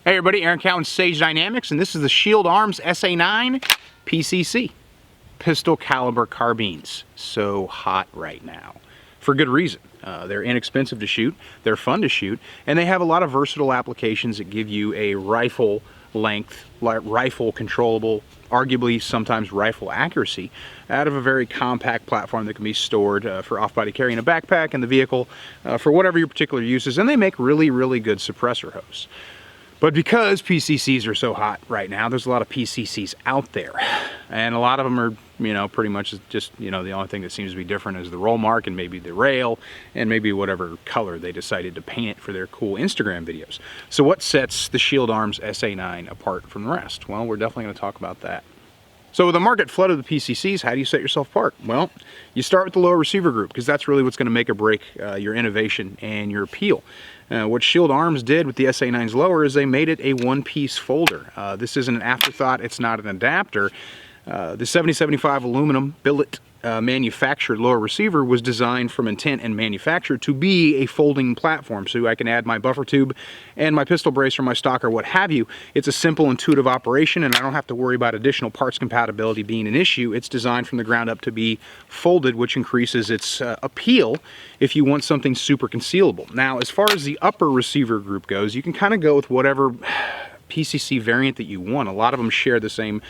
Hey everybody, Aaron Cowan, Sage Dynamics, and this is the Shield Arms SA-9 PCC. Pistol caliber carbines. So hot right now. For good reason. They're inexpensive to shoot, they're fun to shoot, and they have a lot of versatile applications that give you a rifle length, rifle controllable, arguably sometimes rifle accuracy out of a very compact platform that can be stored for off-body carry in a backpack in the vehicle for whatever your particular use is, and they make really, really good suppressor hose. But because PCCs are so hot right now, there's a lot of PCCs out there. And a lot of them are, you know, pretty much just, you know, the only thing that seems to be different is the roll mark and maybe the rail and maybe whatever color they decided to paint it for their cool Instagram videos. So what sets the Shield Arms SA-9 apart from the rest? Well, we're definitely going to talk about that. So with the market flood of the PCCs, how do you set yourself apart? Well, you start with the lower receiver group because that's really what's going to make or break your innovation and your appeal. What Shield Arms did with the SA-9's lower is they made it a one-piece folder. This isn't an afterthought, it's not an adapter. The 7075 aluminum billet manufactured lower receiver was designed from intent and manufactured to be a folding platform, so I can add my buffer tube and my pistol brace or my stock or what have you. It's a simple, intuitive operation, and I don't have to worry about additional parts compatibility being an issue. It's designed from the ground up to be folded, which increases its appeal if you want something super concealable. Now, as far as the upper receiver group goes, you can kind of go with whatever PCC variant that you want. A lot of them share the same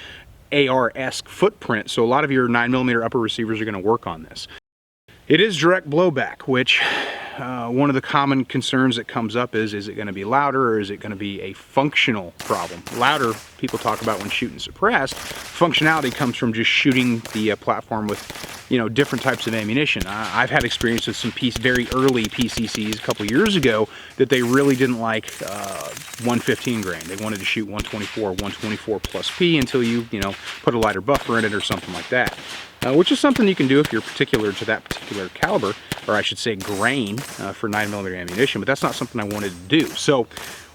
AR-esque footprint, so a lot of your 9mm upper receivers are going to work on this. It is direct blowback, which one of the common concerns that comes up is it going to be louder or is it going to be a functional problem? Louder, people talk about when shooting suppressed. Functionality comes from just shooting the platform with, you know, different types of ammunition. I've had experience with some very early PCCs a couple years ago that they really didn't like 115 grain. They wanted to shoot 124, 124 plus P until you know, put a lighter buffer in it or something like that. Which is something you can do if you're particular to that particular caliber, or I should say grain, for 9mm ammunition, but that's not something I wanted to do. So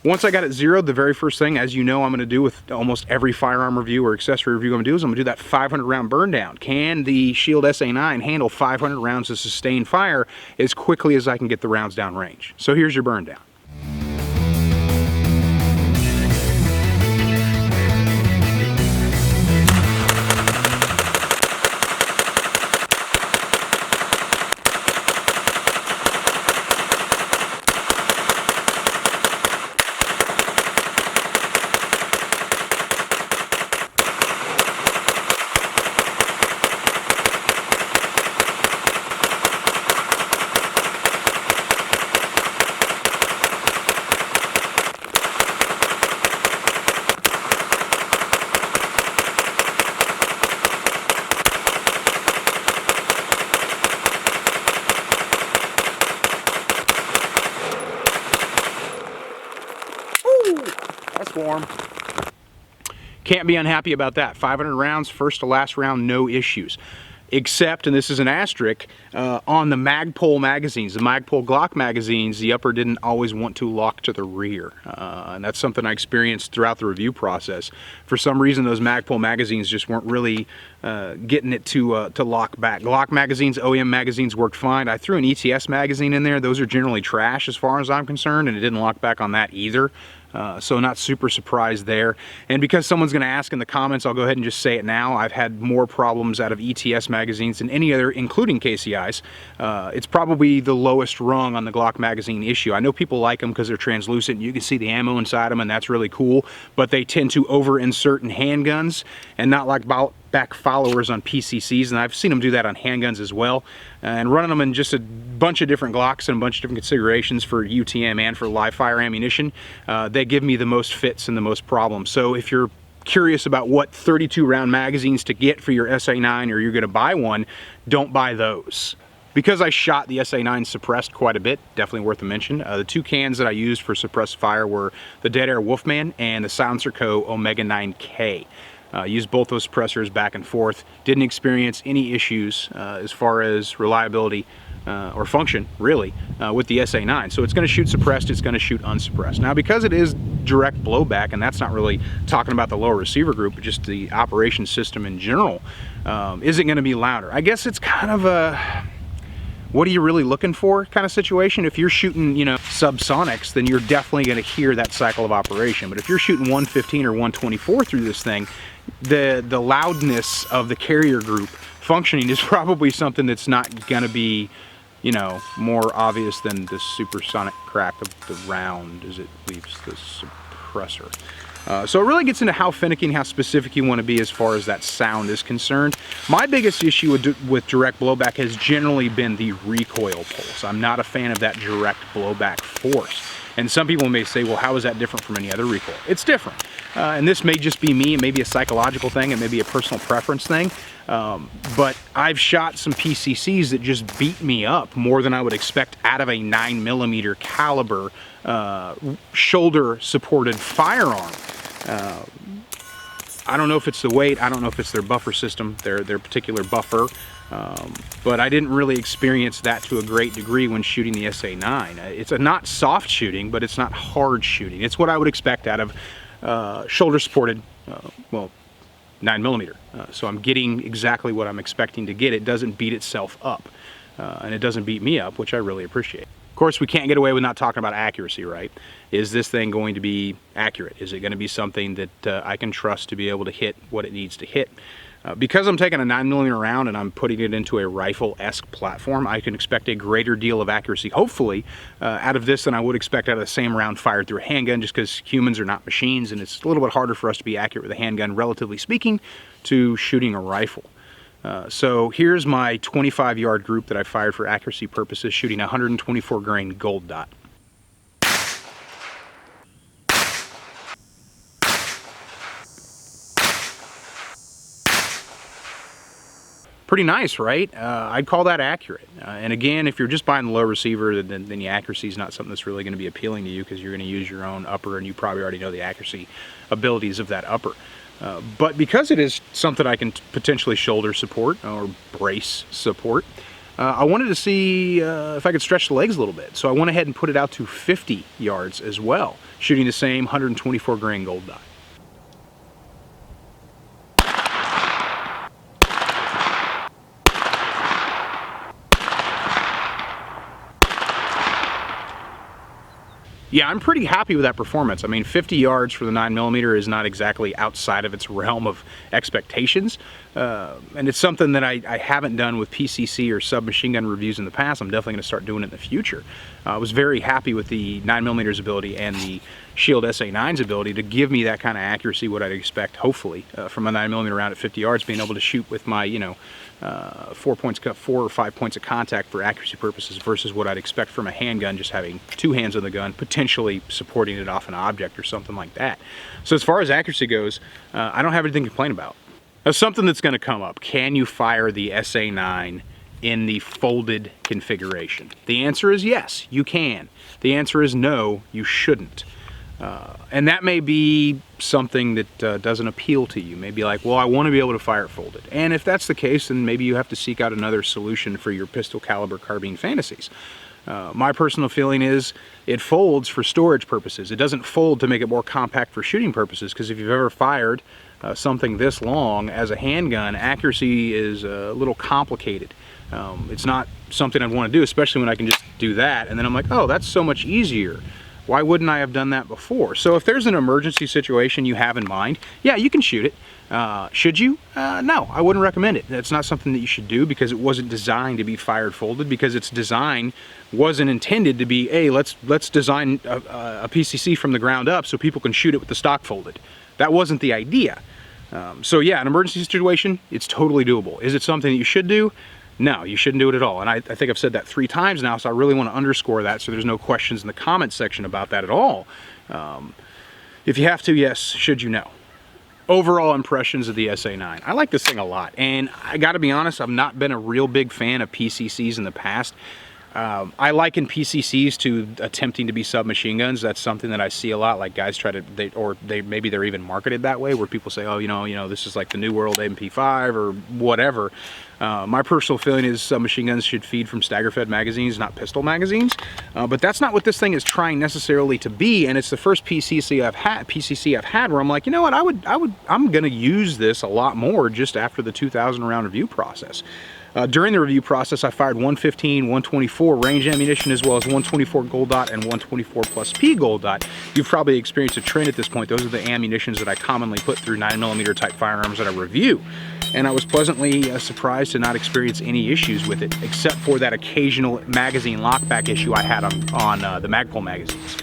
once I got it zeroed, the very first thing, as you know, I'm going to do with almost every firearm review or accessory review I'm going to do is I'm going to do that 500 round burn down. Can the Shield SA-9 handle 500 rounds of sustained fire as quickly as I can get the rounds down range? So here's your burn down. That's warm. Can't be unhappy about that. 500 rounds, first to last round, no issues. Except, and this is an asterisk, on the Magpul magazines, the Magpul Glock magazines, the upper didn't always want to lock to the rear. And that's something I experienced throughout the review process. For some reason, those Magpul magazines just weren't really getting it to lock back. Glock magazines, OEM magazines worked fine. I threw an ETS magazine in there. Those are generally trash as far as I'm concerned, and it didn't lock back on that either. So not super surprised there. And because someone's going to ask in the comments, I'll go ahead and just say it now. I've had more problems out of ETS magazines than any other, including KCIs. It's probably the lowest rung on the Glock magazine issue. I know people like them because they're translucent. You can see the ammo inside them, and that's really cool. But they tend to over-insert in handguns and not like back followers on PCCs, and I've seen them do that on handguns as well, and running them in just a bunch of different Glocks and a bunch of different configurations for UTM and for live fire ammunition. They give me the most fits and the most problems. So if you're curious about what 32 round magazines to get for your SA-9, or you're going to buy one, don't buy those. Because I shot the SA-9 suppressed quite a bit, definitely worth a mention. The two cans that I used for suppressed fire were the Dead Air Wolfman and the Silencer Co. Omega 9K. Used both those suppressors back and forth. Didn't experience any issues as far as reliability or function, really, with the SA-9. So it's going to shoot suppressed, it's going to shoot unsuppressed. Now, because it is direct blowback, and that's not really talking about the lower receiver group, but just the operation system in general, is it going to be louder? I guess it's kind of a what are you really looking for kind of situation. If you're shooting, you know, subsonics, then you're definitely going to hear that cycle of operation. But if you're shooting 115 or 124 through this thing, the loudness of the carrier group functioning is probably something that's not going to be, you know, more obvious than the supersonic crack of the round as it leaves the suppressor. So it really gets into how finicky and how specific you want to be as far as that sound is concerned. My biggest issue with direct blowback has generally been the recoil pulse. I'm not a fan of that direct blowback force. And some people may say, well, how is that different from any other recoil? It's different. And this may just be me, it may be a psychological thing, it may be a personal preference thing. But I've shot some PCCs that just beat me up more than I would expect out of a 9mm caliber shoulder supported firearm. I don't know if it's the weight, I don't know if it's their buffer system, their particular buffer, but I didn't really experience that to a great degree when shooting the SA-9. It's not soft shooting, but it's not hard shooting. It's what I would expect out of shoulder supported, well, 9mm. So I'm getting exactly what I'm expecting to get. It doesn't beat itself up, and it doesn't beat me up, which I really appreciate. Of course, we can't get away with not talking about accuracy, right? Is this thing going to be accurate? Is it going to be something that I can trust to be able to hit what it needs to hit? Because I'm taking a 9mm round and I'm putting it into a rifle-esque platform, I can expect a greater deal of accuracy, hopefully, out of this than I would expect out of the same round fired through a handgun, just because humans are not machines, and it's a little bit harder for us to be accurate with a handgun, relatively speaking, to shooting a rifle. So here's my 25-yard group that I fired for accuracy purposes, shooting a 124 grain gold dot. Pretty nice, right? I'd call that accurate. And again, if you're just buying the low receiver, then the accuracy is not something that's really going to be appealing to you, because you're going to use your own upper, and you probably already know the accuracy abilities of that upper. But because it is something I can potentially shoulder support or brace support, I wanted to see if I could stretch the legs a little bit. So I went ahead and put it out to 50 yards as well, shooting the same 124 grain gold dot. Yeah, I'm pretty happy with that performance. I mean, 50 yards for the 9mm is not exactly outside of its realm of expectations. And it's something that I haven't done with PCC or submachine gun reviews in the past. I'm definitely going to start doing it in the future. I was very happy with the 9mm's ability and the Shield SA-9's ability to give me that kind of accuracy, what I'd expect, hopefully, from a 9mm round at 50 yards, being able to shoot with my, you know, 4 or 5 points of contact for accuracy purposes versus what I'd expect from a handgun, just having two hands on the gun, potentially supporting it off an object or something like that. So as far as accuracy goes, I don't have anything to complain about. Now, something that's going to come up: can you fire the SA-9 in the folded configuration? The answer is yes, you can. The answer is no, you shouldn't. And that may be something that doesn't appeal to you. Maybe like, well, I want to be able to fire it folded. And if that's the case, then maybe you have to seek out another solution for your pistol caliber carbine fantasies. My personal feeling is it folds for storage purposes. It doesn't fold to make it more compact for shooting purposes, because if you've ever fired something this long as a handgun, accuracy is a little complicated. It's not something I'd want to do, especially when I can just do that, and then I'm like, oh, that's so much easier. Why wouldn't I have done that before? So if there's an emergency situation you have in mind, yeah, you can shoot it. Should you? No, I wouldn't recommend it. That's not something that you should do, because it wasn't designed to be fired folded, because its design wasn't intended to be, hey, let's design a PCC from the ground up so people can shoot it with the stock folded. That wasn't the idea. So yeah, an emergency situation, it's totally doable. Is it something that you should do? No, you shouldn't do it at all. And I think I've said that 3 times now, so I really want to underscore that so there's no questions in the comment section about that at all. If you have to, yes, should you know? Overall impressions of the SA-9. I like this thing a lot, and I gotta be honest, I've not been a real big fan of PCCs in the past. I liken PCCs to attempting to be submachine guns. That's something that I see a lot, like guys try to, maybe they're even marketed that way, where people say, oh, you know, this is like the new world MP5 or whatever. My personal feeling is submachine guns should feed from stagger-fed magazines, not pistol magazines. But that's not what this thing is trying necessarily to be, and it's the first PCC I've had where I'm like, you know what, I'm gonna use this a lot more just after the 2,000 round review process. During the review process, I fired 115, 124 range ammunition, as well as 124 gold dot and 124 plus P gold dot. You've probably experienced a trend at this point. Those are the ammunitions that I commonly put through 9mm type firearms that I review. And I was pleasantly surprised to not experience any issues with it, except for that occasional magazine lockback issue I had on the Magpul magazines.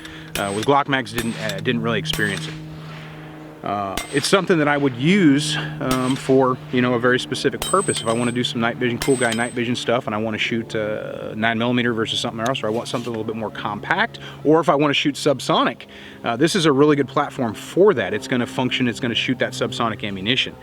With Glock mags, didn't really experience it. It's something that I would use for, you know, a very specific purpose. If I want to do some night vision, cool guy night vision stuff, and I want to shoot 9mm versus something else, or I want something a little bit more compact, or if I want to shoot subsonic, this is a really good platform for that. It's going to function, it's going to shoot that subsonic ammunition.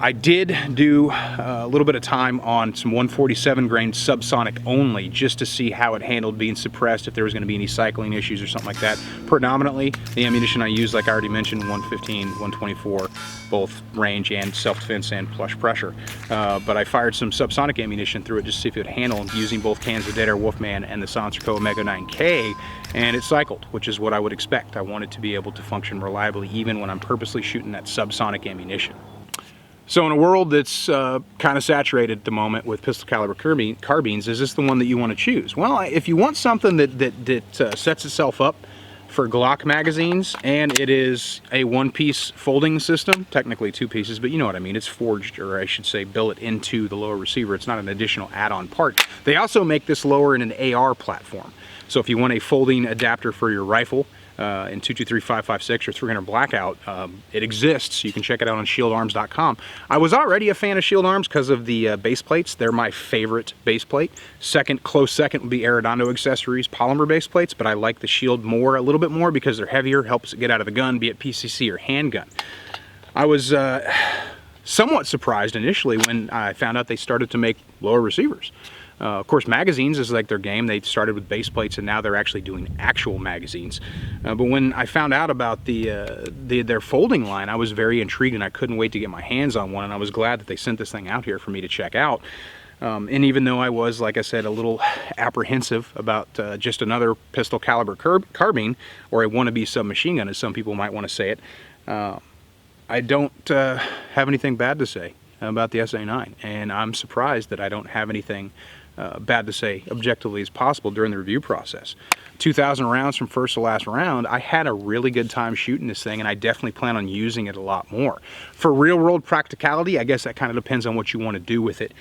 I did do a little bit of time on some 147 grain subsonic only, just to see how it handled being suppressed, if there was going to be any cycling issues or something like that. Predominantly, the ammunition I used, like I already mentioned, 115, 124, both range and self-defense and plush pressure. But I fired some subsonic ammunition through it just to see if it would handle, using both cans of Dead Air Wolfman and the Silencer Omega 9K, and it cycled, which is what I would expect. I want it to be able to function reliably even when I'm purposely shooting that subsonic ammunition. So in a world that's kind of saturated at the moment with pistol caliber carbines, is this the one that you want to choose? Well, if you want something that sets itself up for Glock magazines, and it is a one-piece folding system, technically 2 pieces, but you know what I mean, it's forged, or I should say billet into the lower receiver. It's not an additional add-on part. They also make this lower in an AR platform. So if you want a folding adapter for your rifle, in 223, 556 or 300 blackout, it exists. You can check it out on shieldarms.com. I was already a fan of Shield Arms because of the base plates. They're my favorite base plate. Close second would be Arredondo Accessories polymer base plates, but I like the Shield a little bit more because they're heavier, helps it get out of the gun, be it PCC or handgun. I was somewhat surprised initially when I found out they started to make lower receivers. Of course, magazines is like their game. They started with base plates and now they're actually doing actual magazines. But when I found out about their folding line, I was very intrigued and I couldn't wait to get my hands on one, and I was glad that they sent this thing out here for me to check out. And even though I was, like I said, a little apprehensive about just another pistol caliber carbine, or a wannabe submachine gun, as some people might want to say it, I don't have anything bad to say about the SA-9, and I'm surprised that I don't have anything bad to say objectively as possible during the review process. 2,000 rounds from first to last round, I had a really good time shooting this thing, and I definitely plan on using it a lot more. For real-world practicality, I guess that kind of depends on what you want to do with it.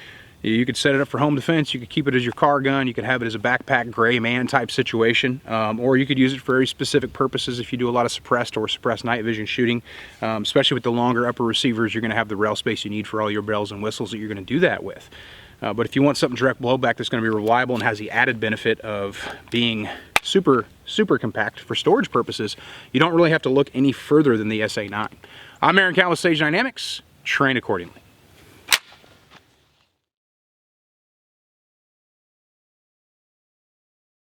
You could set it up for home defense, you could keep it as your car gun, you could have it as a backpack gray man type situation, or you could use it for very specific purposes if you do a lot of suppressed night vision shooting. Especially with the longer upper receivers, you're going to have the rail space you need for all your bells and whistles that you're going to do that with. But if you want something direct blowback that's going to be reliable and has the added benefit of being super compact for storage purposes, you don't really have to look any further than the SA-9. I'm Aaron Count with Sage Dynamics. Train accordingly.